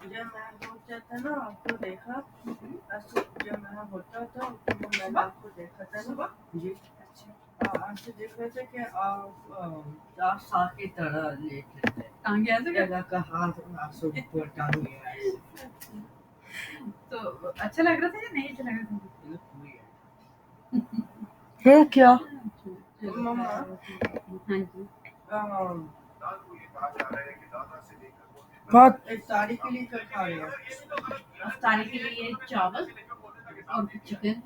جب میں ہوتا تھا نا آپ کو دیکھا جب میں ہوتا تھا تو میں نے آپ کو دیکھا تھا نا جی آپ سے دیکھ رہے تھے کہ آپ ساتھ کی طرح لیٹ لیتے جگہ کا ہاتھ آنسو پر ٹانگ گیا تو اچھا لگ رہا تھا یا نہیں اچھا لگ رہا تھا ہے کیا مما ہاں جی بات افطاری کے لیے کیا کھا رہے ہیں افطاری کے لیے چاول اور چکن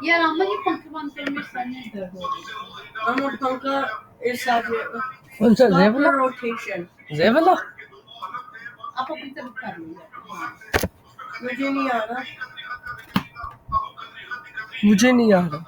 यार अम्मा की पंखे बंद कर मेरे सर में दर्द हो रही है। Ama panka is sadece कौन सा stop जेवला the rotation. जेवला आप अपनी तरफ कर लो हाँ मुझे नहीं आ रहा. मुझे नहीं आ रहा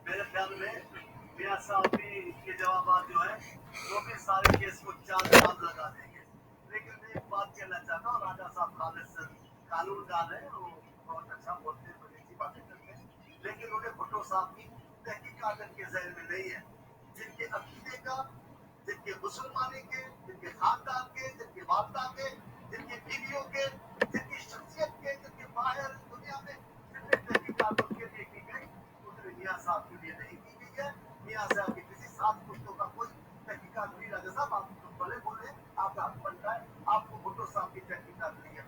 मेरे ख्याल में मियाँ साहब भी के जवाब जो है वो भी सारे केस को चार चांद लगा देंगे। लेकिन मैं एक बात कहना चाहता हूँ, राजा साहब खालिद कानूनदान है, वो बहुत अच्छा बोलते हैं, बड़ी अच्छी बातें करते हैं, लेकिन उन्हें भुट्टो साहब की तहकीकात के ज़हन में नहीं है। जिनके अकीदे का, जिनके मुसलमानी के, जिनके खानदान के, जिनके वालदा के, जिनकी बीवियों के, जिनकी शख्सियत के, जिनके बाहर दुनिया में जितने तहकीकात उनके लिए की गई, उतने मियाँ साहब के लिए नहीं की गई है। मियाँ साहब की किसी 7 पुश्तों का कोई तहकीकात नहीं। राजा साहब आप भले बोले, आपका हक बनता है, आपको भुट्टो साहब की तहकीकात नहीं है।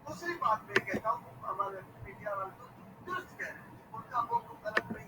दूसरी बात मैं कहता हूँ, हमारे मीडिया वाले तो दुरुस्त कह रहे हैं, उनका वो गलत नहीं